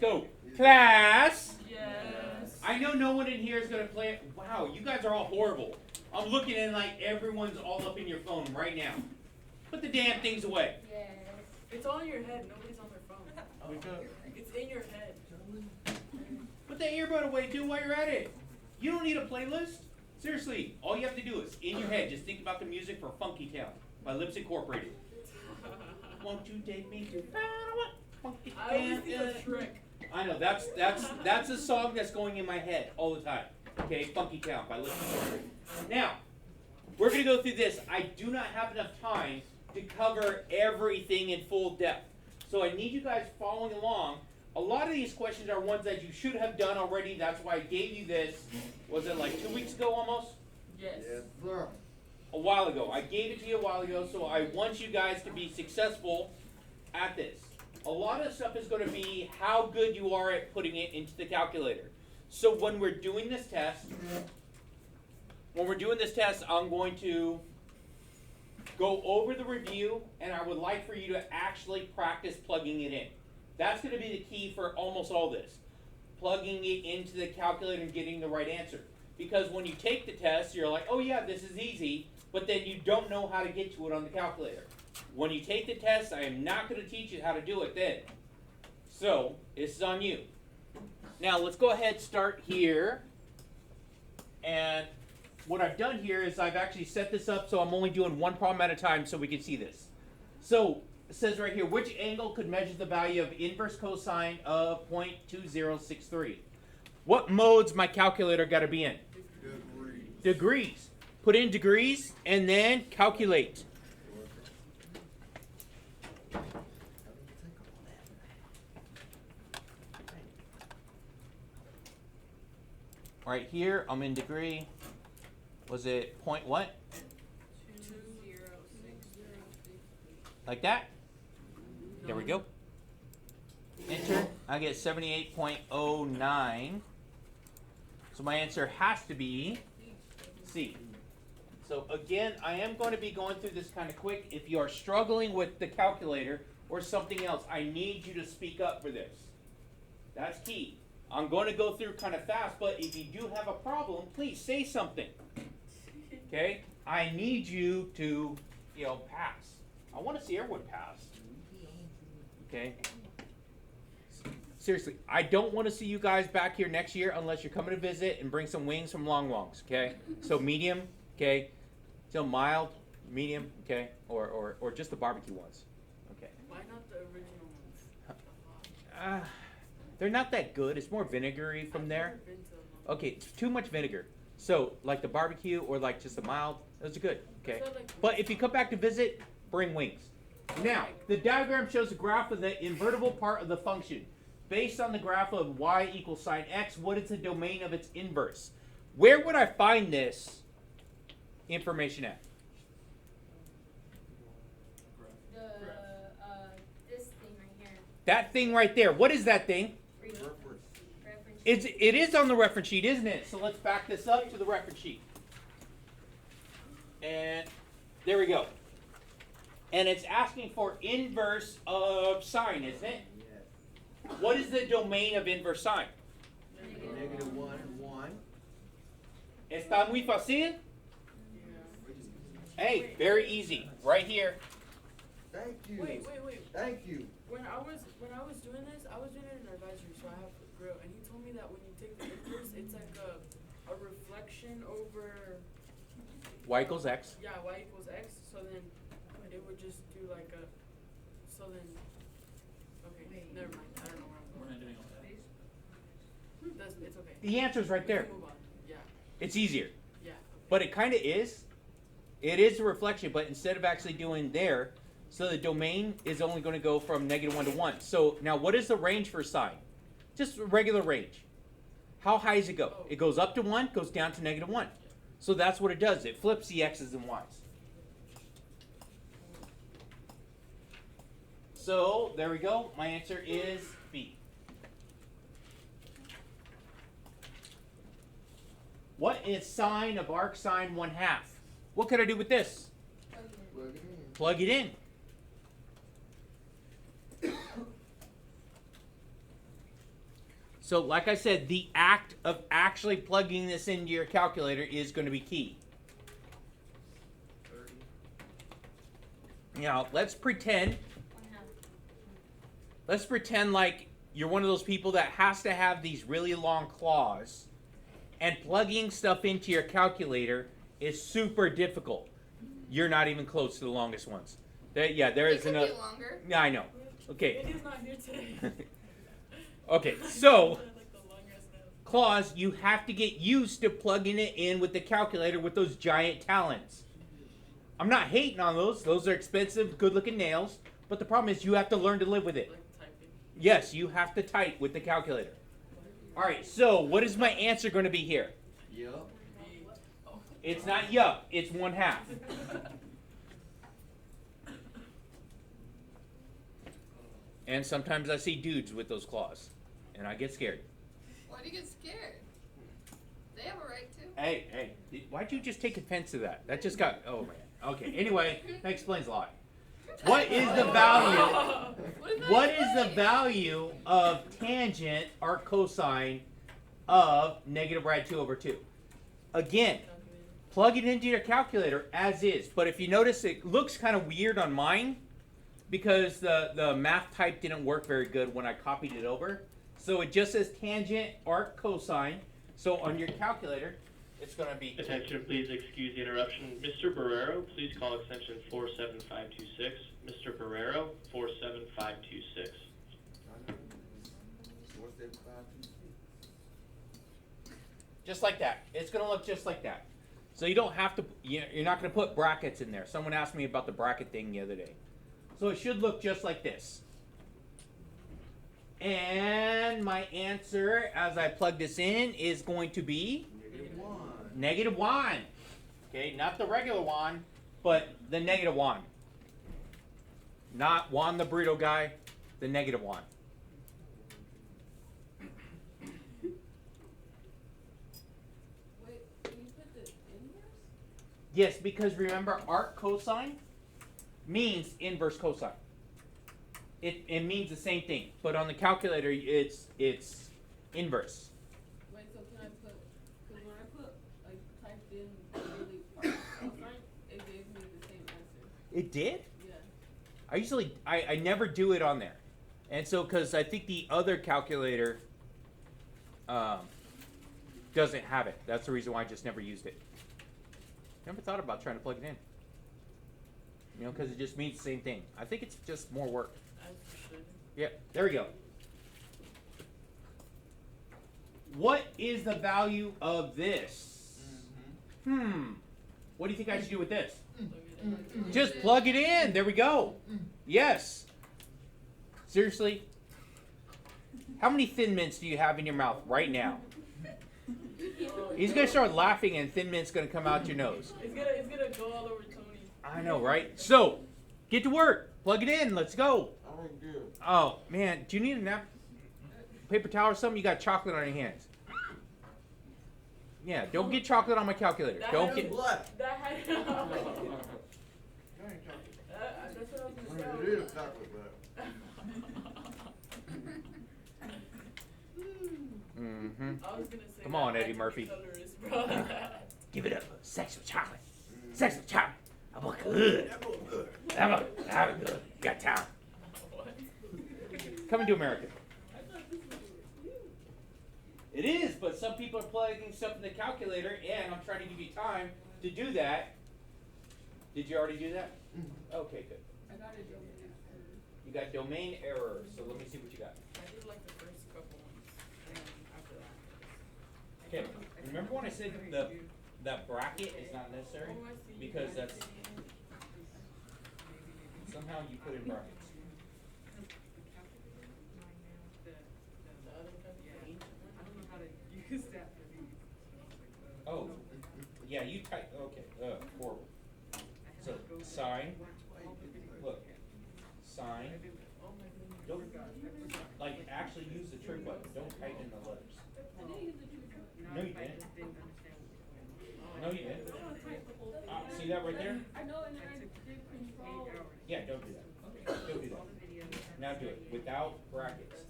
let's go. Class. Yes. I know no one in here is going to play it. Wow, you guys are all horrible. I'm looking and like everyone's all up in your phone right now. Put the damn things away. Yes. It's all in your head. Nobody's on their phone. Wake up. It's in your head. Put the earbud away too while you're at it. You don't need a playlist. Seriously, all you have to do is, in your head, just think about the music for Funky Town by Lips Incorporated. Won't you take me to Funky Town? I always think of Shrek. I know, that's a song that's going in my head all the time. Okay, Funky Town by Lips Incorporated. Now, we're going to go through this. I do not have enough time to cover everything in full depth. So I need you guys following along. A lot of these questions are ones that you should have done already. That's why I gave you this. Was it like 2 weeks ago almost? Yes. Yes, sir. A while ago. I gave it to you a while ago, so I want you guys to be successful at this. A lot of stuff is going to be how good you are at putting it into the calculator. So when we're doing this test, I'm going to go over the review, and I would like for you to actually practice plugging it in. That's going to be the key for almost all this. Plugging it into the calculator and getting the right answer. Because when you take the test, you're like, oh yeah, this is easy, but then you don't know how to get to it on the calculator. When you take the test, I am not going to teach you how to do it then. So, this is on you. Now, let's go ahead and start here. And what I've done here is I've actually set this up so I'm only doing one problem at a time so we can see this. So, it says right here, which angle could measure the value of inverse cosine of 0.2063? What modes my calculator got to be in? Degrees. Degrees. Put in degrees and then calculate. Right here, I'm in degree. Was it point what? 2063. Like that? There we go. Enter. I get 78.09. So my answer has to be C. So again, I am going to be going through this kind of quick. If you are struggling with the calculator or something else, I need you to speak up for this. That's key. I'm going to go through kind of fast, but if you do have a problem, please say something. Okay? I need you to, pass. I want to see everyone pass. Okay? Seriously, I don't want to see you guys back here next year unless you're coming to visit and bring some wings from Long Wongs, okay? So medium, okay? So mild, medium, okay? Or just the barbecue ones, okay? Why not the original ones? They're not that good. It's more vinegary from there. I've never been to them. Okay, it's too much vinegar. So like the barbecue or like just the mild, those are good, okay? So, like, But if you come back to visit, bring wings. Now, the diagram shows a graph of the invertible part of the function. Based on the graph of y equals sine x, what is the domain of its inverse? Where would I find this information at? This thing right here. That thing right there. What is that thing? Reference. It is on the reference sheet, isn't it? So let's back this up to the reference sheet. And there we go. And it's asking for inverse of sine, isn't it? Yes. What is the domain of inverse sine? Negative 1 and 1. Está muy fácil? Hey, very easy. Right here. Thank you. Wait. Thank you. When I was doing this, I was doing it in advisory, so I have the grill, and he told me that when you take the inverse, it's like a reflection over. Y equals x. Yeah, y equals x. So then it would just do like a. So then. Okay, never mind. I don't know where I'm going. We're not doing all that. It's okay. The answer's right We there. can move on. Yeah. It's easier. Yeah. Okay. But it kind of is. It is a reflection, but instead of actually doing there, so the domain is only going to go from -1 to 1. So now what is the range for sine? Just a regular range. How high does it go? It goes up to 1, goes down to -1. So that's what it does. It flips the x's and y's. So there we go. My answer is B. What is sine of arc sine 1/2? What could I do with this? Plug it in. Plug it in. So, like I said, the act of actually plugging this into your calculator is going to be key. 30. Now, let's pretend like you're one of those people that has to have these really long claws, and plugging stuff into your calculator is super difficult. You're not even close to the longest ones. There is It another. could be longer. Yeah, I know. Okay. It is not here today. Okay, so Like the longest nail. claws, you have to get used to plugging it in with the calculator with those giant talons. I'm not hating on those. Those are expensive, good-looking nails. But the problem is you have to learn to live with it. Like typing. Yes, you have to type with the calculator. All right, so what is my answer going to be here? Yup. Oh. It's not yup, it's 1/2. And sometimes I see dudes with those claws, and I get scared. Why do you get scared? They have a right to. Hey, why'd you just take offense to that? That just got, oh man. Okay, anyway, that explains a lot. What is the value? What is the value of tangent or cosine of negative rad 2 over 2? Again, plug it into your calculator as is. But if you notice, it looks kind of weird on mine because the math type didn't work very good when I copied it over. So it just says tangent or cosine. So on your calculator, it's going to be... Attention, please excuse the interruption. Mr. Barrero, please call extension 47526. Mr. Barrero, 47526. 47526. Just like that. It's going to look just like that. So you don't have to, you're not going to put brackets in there. Someone asked me about the bracket thing the other day. So it should look just like this. And my answer, as I plug this in, is going to be -1. -1. Okay, not the regular one, but the -1. Not Juan the burrito guy, the -1. Wait, can you put the inverse? Yes, because remember, arc cosine means inverse cosine. It means the same thing, but on the calculator, it's inverse. Wait, so can I put, because when I put, like, typed in really cosine, it gave me the same answer. It did? Yeah. I never do it on there. And so, because I think the other calculator doesn't have it. That's the reason why I just never used it. Never thought about trying to plug it in. You know, because it just means the same thing. I think it's just more work. As you should. Yep, there we go. What is the value of this? What do you think I should do with this? Just plug it in. There we go. Yes. Seriously? How many Thin Mints do you have in your mouth right now? He's going to start laughing and Thin Mint's going to come out your nose. It's gonna go all over Tony. I know, right? So, get to work. Plug it in. Let's go. I ain't good. Oh, man. Do you need a paper towel or something? You got chocolate on your hands. Yeah, don't get chocolate on my calculator. Don't get... Black. That had. That ain't chocolate. That's what I was I gonna mean, say. it is chocolate, but. Mm-hmm. I was gonna say. Come on, that Eddie had to be Murphy. colorless, bro. Give it up. Sex with chocolate. Sex with chocolate. I look good. That look good. I look good. Got time. Coming to America. It is, but some people are plugging stuff in the calculator, and I'm trying to give you time to do that. Did you already do that? Okay, good. I got a domain error. You got domain error, so let me see what you got. I did like the first couple ones, and after that. Okay, remember when I said that bracket is not necessary? Oh, I see. Because that's, somehow you put in brackets. The other one, the ancient one. I don't know how to use that for these. Oh, yeah, you type, okay, horrible. So, sine, look, sine, Oh my goodness. don't, like, actually use the trig button, don't type in the letters. I didn't use the true button. No, you I didn't. just didn't understand what was going on. No, you didn't. I don't type the whole thing. See that right there? I know, and then I did control. Yeah, don't do that. Don't do that. Now do it, without brackets.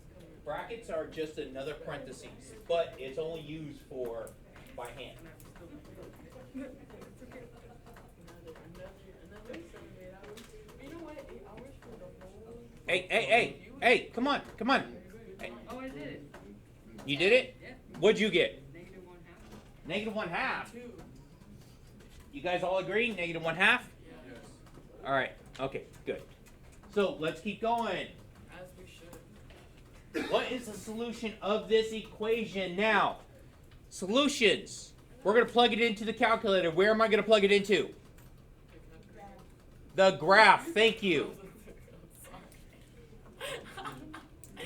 Brackets are just another parentheses, but it's only used for by hand. Another 7 to 8 hours. You know what? 8 hours for the whole. Hey, come on. Hey, Oh, I did it. you did it? Yeah. What'd you get? Negative 1/2. Negative 1/2. 2. You guys all agree? Negative 1/2? Yeah. All right. Okay, good. So let's keep going. As we should. What is the solution of this equation now? Solutions. We're going to plug it into the calculator. Where am I going to plug it into? The graph. Thank you.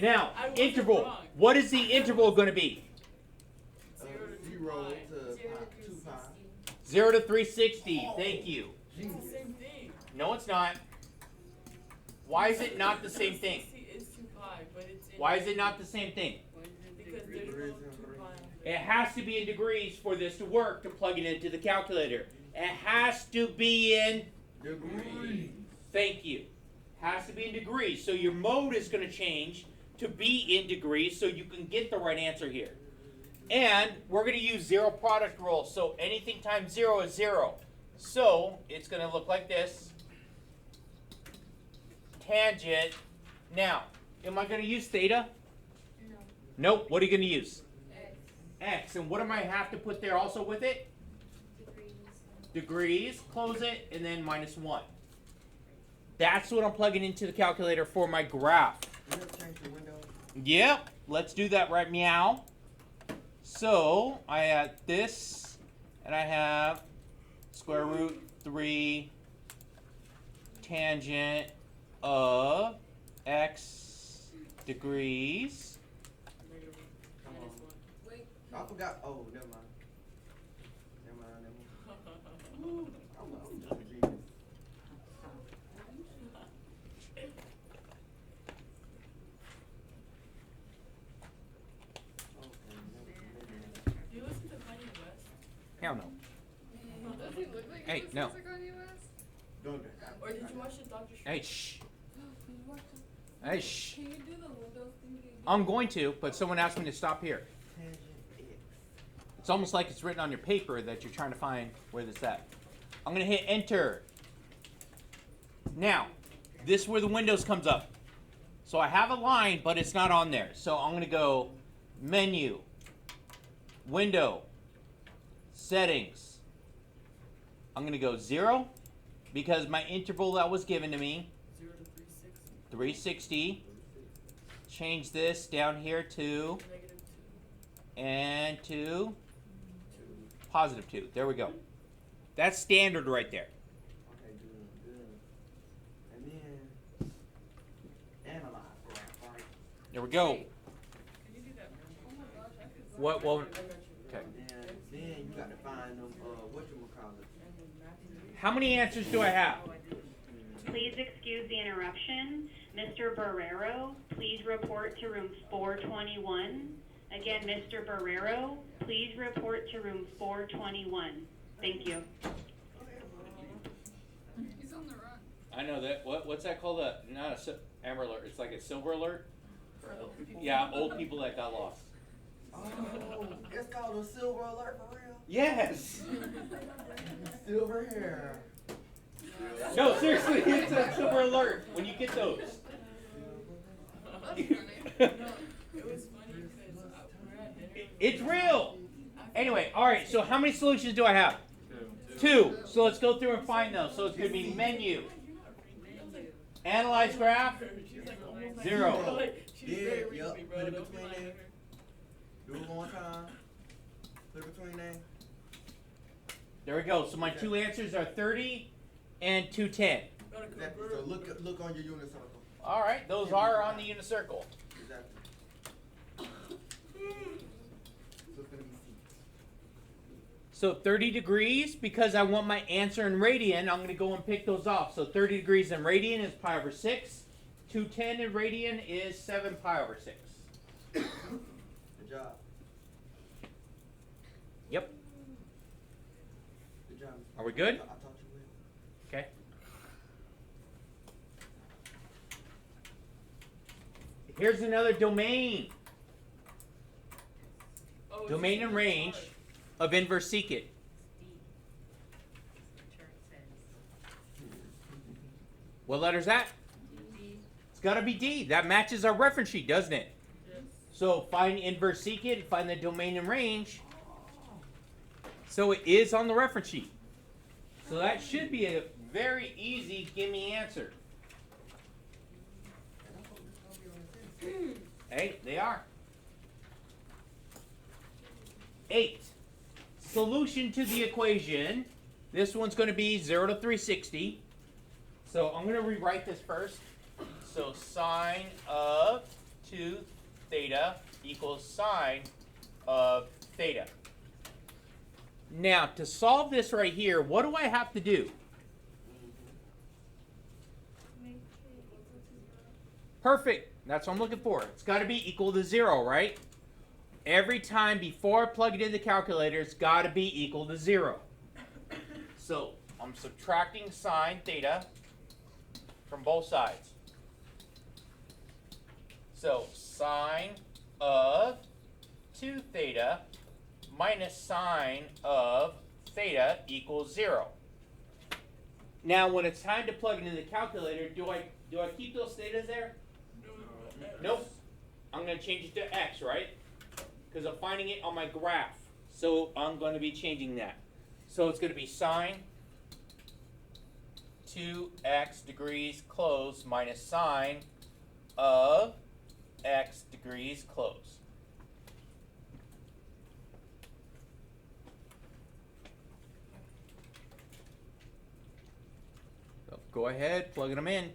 Now, I wasn't interval. wrong. What is the interval going to be? 0 to 2 pi. 0 to 360. Thank you. It's the same thing. No, it's not. Why is it not the same thing? 360 is 2 pi, but it's in Why is it not the same thing? because there's no 2 pi. It has to be in degrees for this to work to plug it into the calculator. It has to be in, Degrees. thank you, has to be in degrees. So your mode is going to change to be in degrees so you can get the right answer here. And we're going to use zero product rule. So anything times 0 is 0. So it's going to look like this. Tangent. Now, am I going to use theta? No. Nope. What are you going to use? X. X. And what am I have to put there also with it? Degrees, close it, and then -1. That's what I'm plugging into the calculator for my graph. You have to change the window. Yep, let's do that right meow. So I have this, and I have square root 3 tangent of x degrees. Negative Come minus on. 1. Wait. I forgot. Oh, never mind. Never mind. Ooh, I'm just a genius. Do you listen to Kanye West? Hell no. Does he look like Hey, he listens no. to Kanye West? Don't do that. Or did you watch the Dr. Strange? Hey, shh. Can you watch the- Hey, shh. Can you do the Windows thing again? I'm going to, but someone asked me to stop here. Tangent X. It's almost like it's written on your paper that you're trying to find where this at. I'm going to hit enter. Now, this is where the Windows comes up. So I have a line, but it's not on there. So I'm going to go menu, window, settings. I'm going to go 0 because my interval that was given to me, 0 to 360. 360. Change this down here to Negative 2. and to positive 2. There we go. That's standard right there. Okay, good. And then analyze graph, right? There we go. Can you do that? Oh my gosh, I could. What? Well, I got you. okay. Then you got to find them. Whatchamacallit. And then math. How many answers do I have? Oh, I did. Please excuse the interruption. Mr. Barrero, please report to room 421. Again, Mr. Barrero, please report to room 421. Thank you. He's on the run. I know that. What's that called? Not a Amber Alert. It's like a Silver Alert. For old people. Yeah, old people that got lost. Oh, it's called a silver alert for real? Yes. Silver hair. No, seriously, it's a Silver Alert when you get those. That's funny. It was funny because we're at dinner. It's real. Anyway, all right. So how many solutions do I have? 2. So let's go through and find those. So it's going to be menu, analyze graph, She's like almost like 0. Like, she's Yeah, very weak yup, me, bro. put it Don't be between lying to them. her. Do it one time. Put it between there. There we go. So my 2 answers are 30 and 210. Gotta Exactly. convert. So look on your unit circle. All right, those are on the unicircle. Exactly. So it's gonna be C. So 30 degrees, because I want my answer in radian, I'm going to go and pick those off. So 30 degrees in radian is pi over 6. 210 in radian is 7 pi over 6. Good job. Yep. Good job. Are we good? I taught you well. Okay. Here's another domain. Oh, it's Domain just and in the range chart. of inverse secant. Chart says. What letter's that? D. It's gotta be D. That matches our reference sheet, doesn't it? Yes. So find inverse secant, find the domain and range. So it is on the reference sheet. So that should be a very easy gimme answer. Hey, they are. 8. Solution to the equation. This one's going to be 0 to 360. So I'm going to rewrite this first. So sine of 2 theta equals sine of theta. Now, to solve this right here, what do I have to do? Perfect. That's what I'm looking for. It's got to be equal to 0, right? Every time before I plug it in the calculator, it's got to be equal to 0. So I'm subtracting sine theta from both sides. So sine of 2 theta minus sine of theta equals 0. Now, when it's time to plug it in the calculator, do I keep those thetas there? Nope. I'm going to change it to x, right? Because I'm finding it on my graph. So I'm going to be changing that. So it's going to be sine 2x degrees close minus sine of x degrees close. So go ahead, plug them in.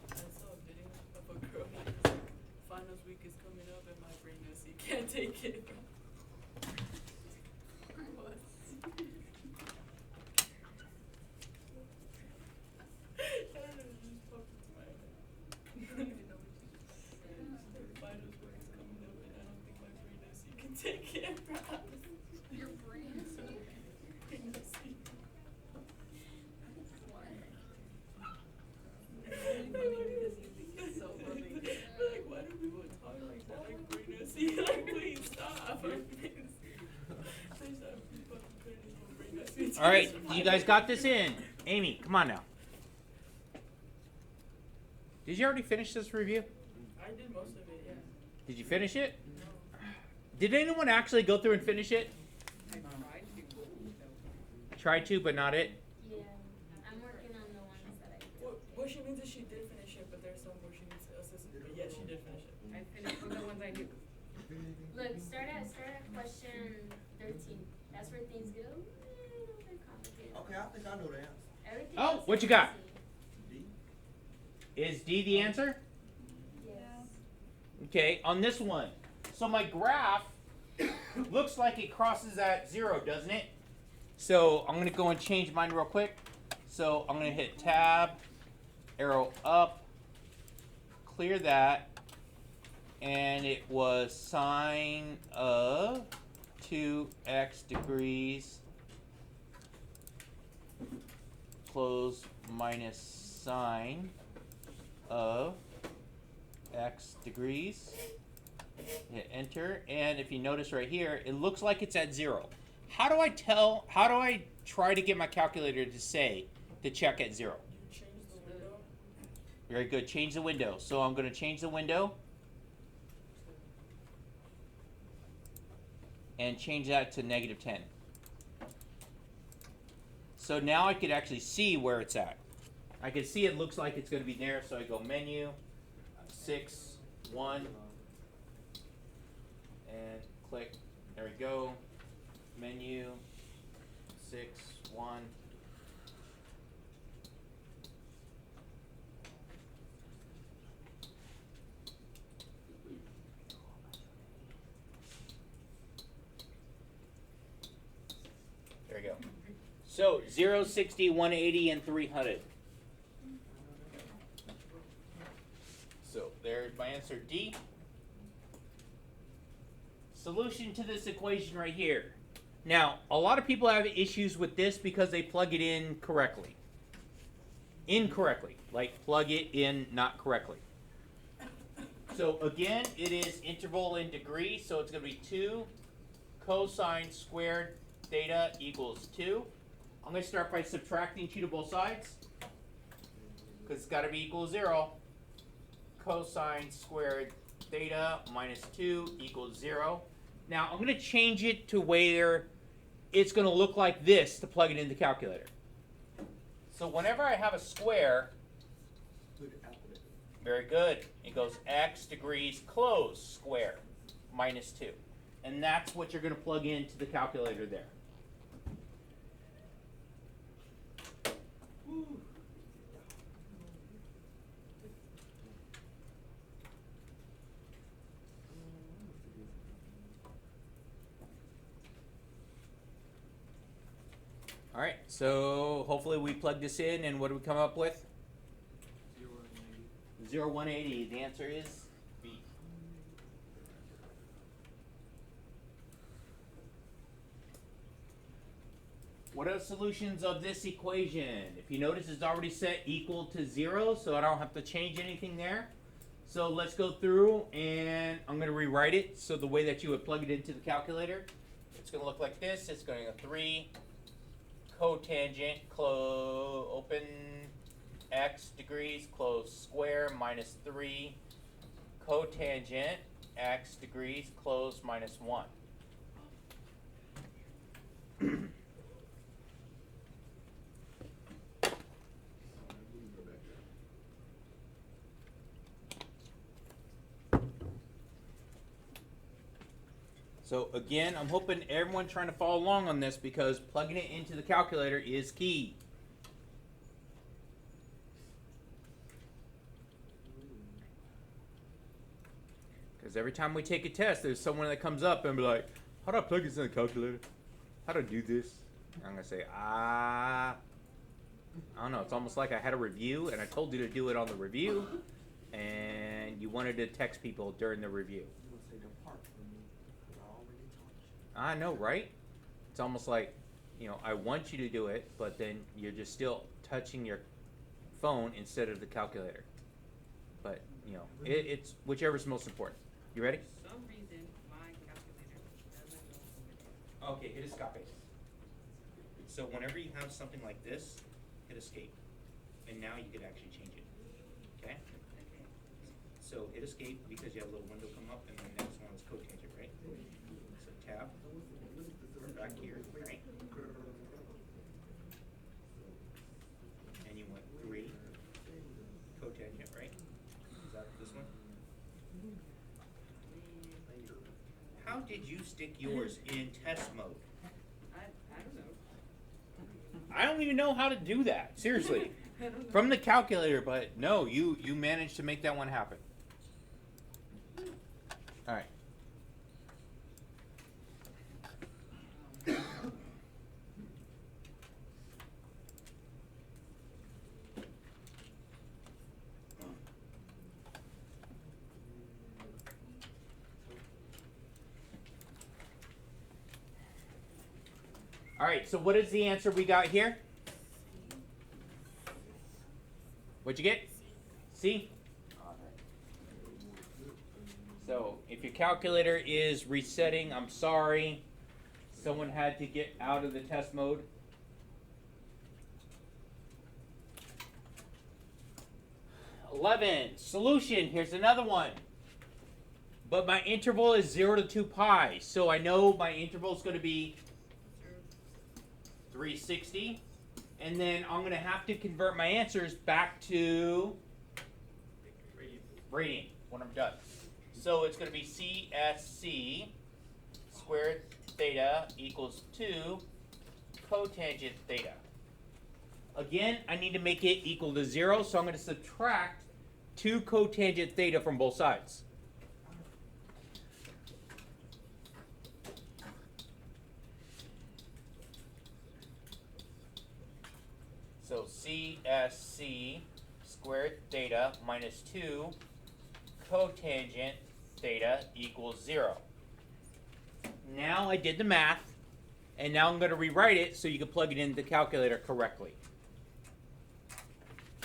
I saw a video of a girl who was like, finals week is coming up and my brain is, he can't take it. What? I don't know, it just popped into my head. I don't even know what you said. Finals week is coming up and I don't think my brain is, he can take it. Your brain is so So funny. Like, why do people talk like that? Like, pregnancy? Like, please stop. All right, you guys got this in. Amy, come on now. Did you already finish this review? I did most of it, yeah. Did you finish it? No. Did anyone actually go through and finish it? I tried to. Tried to, but not it. Yeah, I'm working on the ones that I did. What she means is she did finish it, but there's some where she needs assistance. But yeah, she did finish it. I finished with the ones I knew. Look, start at question 13. That's where things get a little bit complicated. Okay, I think I know the answer. Everything Oh, else what is you got? easy. D. Is D the answer? Yes. Okay, on this one. So my graph looks like it crosses at 0, doesn't it? So I'm going to go and change mine real quick. So I'm going to hit tab, arrow up, clear that, and it was sine of 2x degrees close minus sine of x degrees. Hit enter, and if you notice right here, it looks like it's at 0. How do I try to get my calculator to say to check at 0? You change the window. Very good, change the window. So I'm going to change the window and change that to -10. So now I could actually see where it's at. I can see it looks like it's going to be there, so I go menu, 6, 1, and click. There we go. Menu, 6, 1. So 0, 60, 180, and 300. So there's my answer D. Solution to this equation right here. Now, a lot of people have issues with this because they plug it in correctly. Incorrectly. Like plug it in not correctly. So again, it is interval in degrees, so it's going to be 2 cosine squared theta equals 2. I'm going to start by subtracting 2 to both sides, because it's got to be equal to 0. Cosine squared theta minus 2 equals 0. Now, I'm going to change it to where it's going to look like this to plug it in the calculator. So whenever I have a square, very good, it goes x degrees close square minus 2. And that's what you're going to plug into the calculator there. All right, so hopefully we plug this in, and what do we come up with? 0, 180. The answer is B. What are the solutions of this equation? If you notice, it's already set equal to 0, so I don't have to change anything there. So let's go through, and I'm going to rewrite it so the way that you would plug it into the calculator. It's going to look like this. It's going to go 3 cotangent open x degrees close square minus 3 cotangent x degrees close minus 1. So again, I'm hoping everyone trying to follow along on this, because plugging it into the calculator is key. Because every time we take a test, there's someone that comes up and be like, how do I plug this in the calculator? How do I do this? I'm going to say, I don't know. It's almost like I had a review and I told you to do it on the review, and you wanted to text people during the review. I know, right? It's almost like, you know, I want you to do it, but then you're just still touching your phone instead of the calculator. But, you know, it's whichever's most important. You ready? For some reason, my calculator doesn't go over there. Okay, hit escape. So whenever you have something like this, hit escape. And now you can actually change it. Okay? Okay. So hit escape because you have a little window come up, and the next one is cotangent, right? So tab, or back here, right? And you want 3 cotangent, right? Is that this one? How did you stick yours in test mode? I don't know. I don't even know how to do that. Seriously. I don't know. From the calculator, but no, you managed to make that one happen. All right. All right, so what is the answer we got here? What'd you get? C? So if your calculator is resetting, I'm sorry. Someone had to get out of the test mode. Solution. Here's another one. But my interval is 0 to 2 pi. So I know my interval is going to be 360. And then I'm going to have to convert my answers back to radian when I'm done. So it's going to be CSC squared theta equals 2 cotangent theta. Again, I need to make it equal to 0, so I'm going to subtract 2 cotangent theta from both sides. So CSC squared theta minus 2 cotangent theta equals 0. Now I did the math, and now I'm going to rewrite it so you can plug it into the calculator correctly.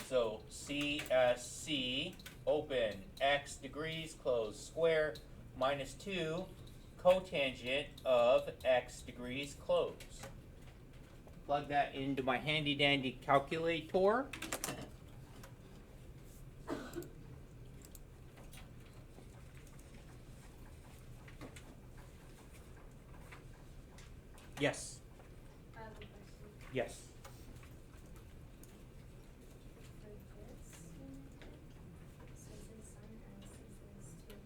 So CSC, open, x degrees, close, square, minus 2 cotangent of x degrees, close. Plug that into my handy dandy calculator. Yes. I have a question. Yes. For this, so since sine x is 2 degrees 17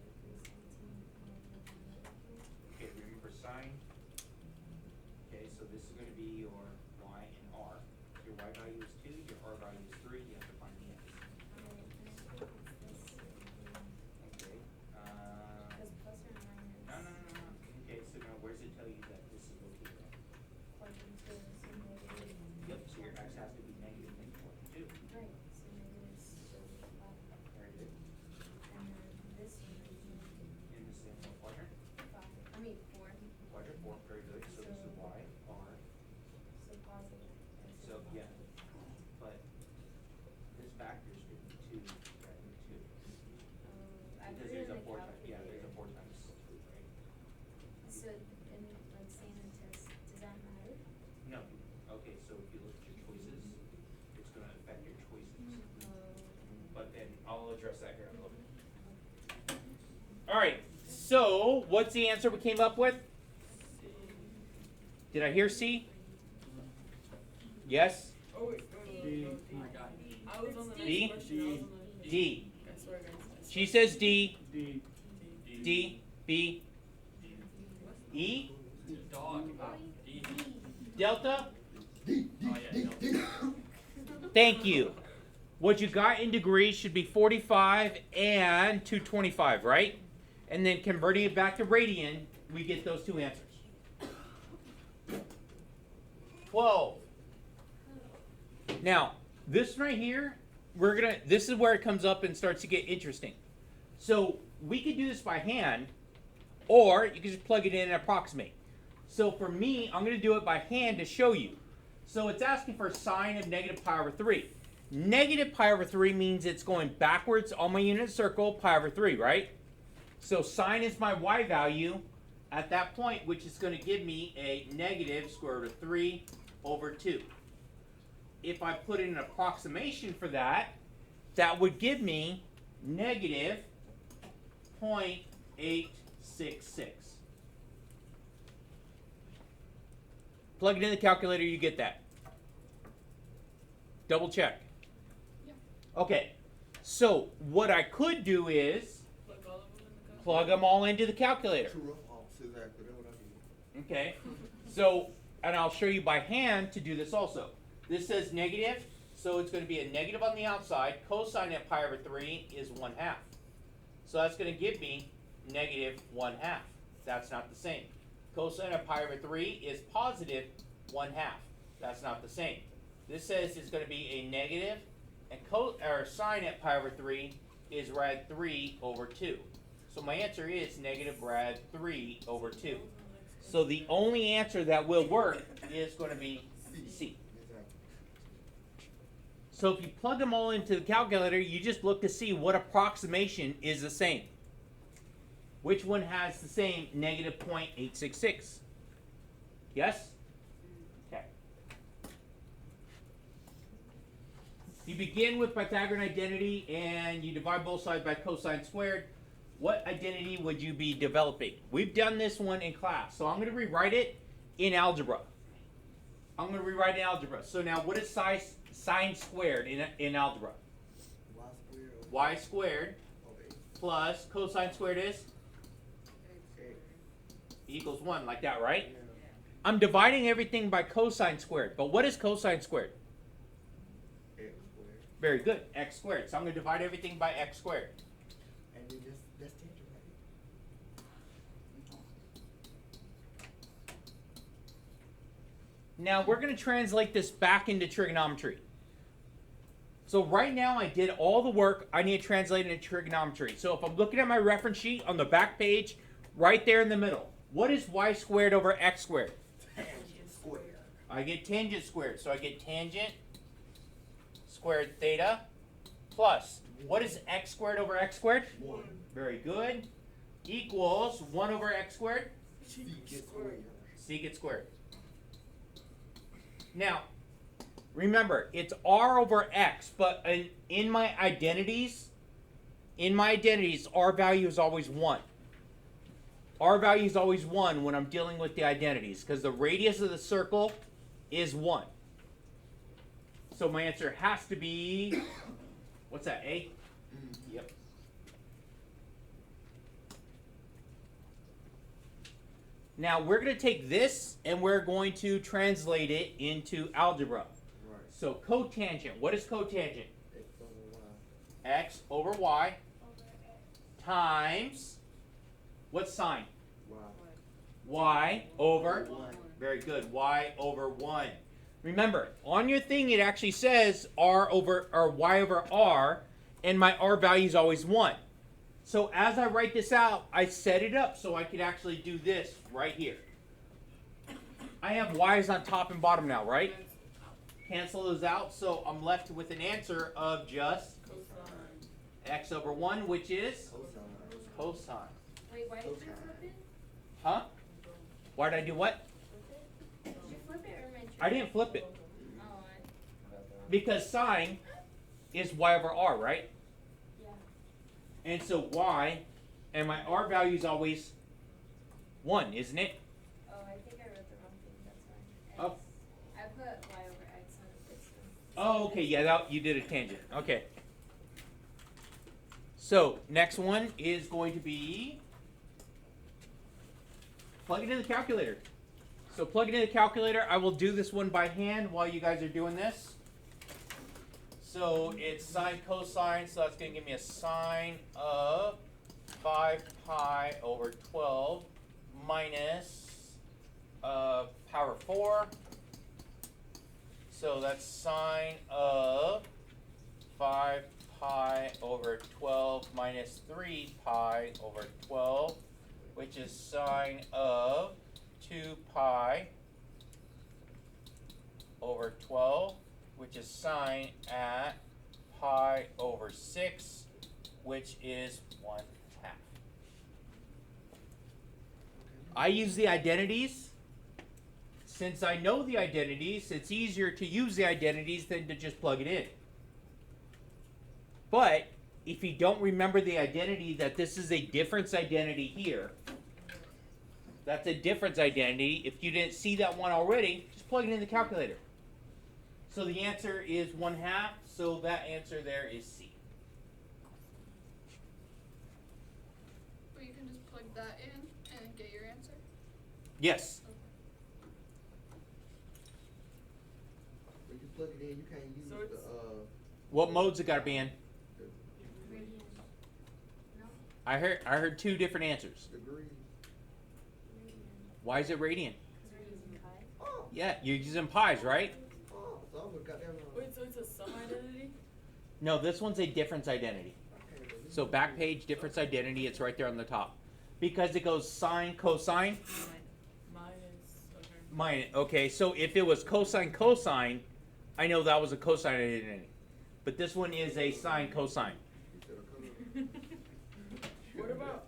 Okay, remember sine. Okay, so this is going to be your y and r. Your y value is 2, your r value is 3. You have to find the x. and I think it's this. Okay. Because plus or minus. No. Okay, so now where does it tell you that this is located at? Plug into so negative. Yep, so your x has to be negative and 22. Right, so negative is so 5. Very good. And then this one is negative In the same quadrant? 5. I mean 4. Quadrant 4, very good. So this is y, r. So positive. X is So, yeah. 5. But this factor is 52 rather than 2. I Because put it there's in a the 4 times, yeah, there's a calculator. 4 times 2, right? So, in like saying the test, does that matter? No. Okay, so if you look at your choices, it's going to affect your choices. But then I'll address that here in a little bit. All right. So what's the answer we came up with? Did I hear C? Yes. Oh wait, no. I was on the next D? question. I was on the D. I swear, guys. She says D. D. D. B. E. Dog. D. Delta. Oh yeah, no. Thank you. What you got in degrees should be 45 and 225, right? And then converting it back to radian, we get those two answers. 12. Now, this right here, this is where it comes up and starts to get interesting. So we could do this by hand, or you can just plug it in and approximate. So for me, I'm going to do it by hand to show you. So it's asking for sine of negative pi over 3. Negative pi over 3 means it's going backwards on my unit circle, pi over 3, right? So sine is my y value at that point, which is going to give me a negative square root of 3 over 2. If I put in an approximation for that, that would give me negative 0.866. Plug it in the calculator, you get that. Double check. Okay, so what I could do is Plug all of them in the calculator. plug them all into the calculator. True or false? Exactly. That's what I mean. Okay, so, and I'll show you by hand to do this also. This says negative, so it's going to be a negative on the outside. Cosine at pi over 3 is 1/2. So that's going to give me negative 1/2. That's not the same. Cosine at pi over 3 is positive 1/2. That's not the same. This says it's going to be a negative, and sine at pi over 3 is rad 3 over 2. So my answer is negative rad 3 over 2. So the only answer that will work is going to be C. So if you plug them all into the calculator, you just look to see what approximation is the same. Which one has the same negative 0.866? Yes? Okay. You begin with Pythagorean identity and you divide both sides by cosine squared. What identity would you be developing? We've done this one in class, so I'm going to rewrite it in algebra. So now what is sine squared in algebra? Y squared. Y squared Okay. plus cosine squared is Okay. equals 1, like that, right? Yeah. I'm dividing everything by cosine squared, but what is cosine squared? X squared. Very good, x squared. So I'm going to divide everything by x squared. And then that's change it, right? Now we're going to translate this back into trigonometry. So right now I did all the work. I need to translate it into trigonometry. So if I'm looking at my reference sheet on the back page, right there in the middle, what is y squared over x squared? Tangent square. I get tangent squared. So I get tangent squared theta plus, what is x squared over x squared? 1. Very good. Equals 1 over x squared. Secant square. Secant squared. Now, remember, it's r over x, but in my identities, r value is always 1. R value is always 1 when I'm dealing with the identities, because the radius of the circle is 1. So my answer has to be, what's that, A? Yep. Now we're going to take this and we're going to translate it into algebra. Right. So cotangent, what is cotangent? X over Y. X over y times, what's sine? Y. Y over, 1. very good, y over 1. Remember, on your thing it actually says r over, or y over r, and my r value is always 1. So as I write this out, I set it up so I could actually do this right here. I have y's on top and bottom now, right? Cancel those out, so I'm left with an answer of just x over 1, which is cosine. Wait, why did you flip it? Huh? Why did I do what? Did you flip it or am I didn't flip it. Oh, Because sine is y over r, right? yeah. And so y, and my r value is always 1, isn't it? Oh, I think I wrote the wrong thing. That's fine. Oh. I put y over x on this one. Oh, okay, yeah, you did a tangent. Okay. So, next one is going to be, plug it in the calculator. So plug it in the calculator. I will do this one by hand while you guys are doing this. So it's sine cosine, so that's going to give me a sine of 5 pi over 12 minus power 4. So that's sine of 5 pi over 12 minus 3 pi over 12, which is sine of 2 pi over 12, which is sine at pi over 6, which is 1/2. I use the identities. Since I know the identities, it's easier to use the identities than to just plug it in. But if you don't remember the identity, that this is a difference identity here, that's a difference identity. If you didn't see that one already, just plug it in the calculator. So the answer is 1/2, so that answer there is C. Or you can just plug that in and get your answer. Yes. When you plug it in, you can't use So it's- What modes it got to be in? Radian. No? I heard two different answers. degrees. Radian. Why is it radian? Because we're using pi. Oh, Yeah, you're using pies, right? oh, so I would've got that wrong. Wait, so it's a sum identity? No, this one's a difference identity. Okay, but this So is- back page, difference identity, it's right there on the top. Because it goes sine, cosine, Minus, okay. minus. Okay, so if it was cosine, cosine, I know that was a cosine identity. But this one is a sine, cosine. You should've come up. What about,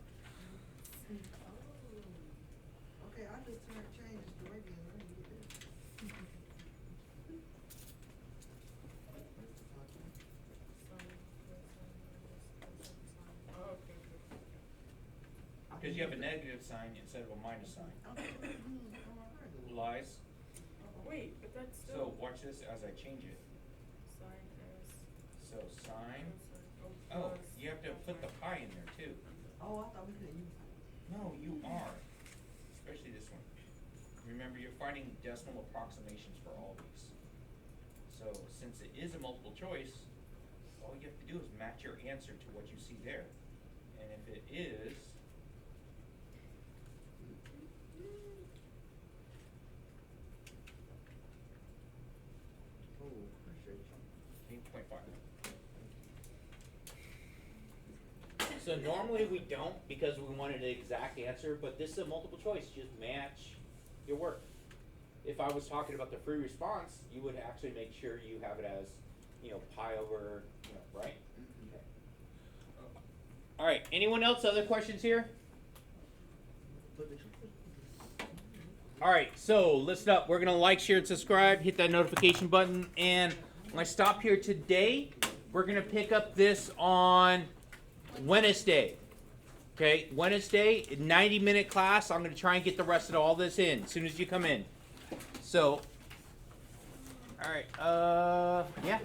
Okay, I just changed this to radian. I didn't get that. oh, okay, okay. Because you have a negative sign instead of a minus sign. Lies. Wait, but that's So still watch this as I change it. sine S. So sine. cosine, Oh, plus you have to put the pi in there too. Oh, I thought we couldn't use. No, you are. Especially this one. Remember, you're finding decimal approximations for all these. So since it is a multiple choice, all you have to do is match your answer to what you see there. And if it is, Oh, appreciate you. So normally we don't because we wanted an exact answer, but this is a multiple choice. Just match your work. If I was talking about the free response, you would actually make sure you have it as, pi over, right? Okay. All right. Anyone else? Other questions here? All right. So listen up. We're gonna like, share, and subscribe. Hit that notification button. And when I stop here today, we're gonna pick up this on Wednesday. Okay, Wednesday, 90-minute class. I'm going to try and get the rest of all this in as soon as you come in. So, all right, yeah.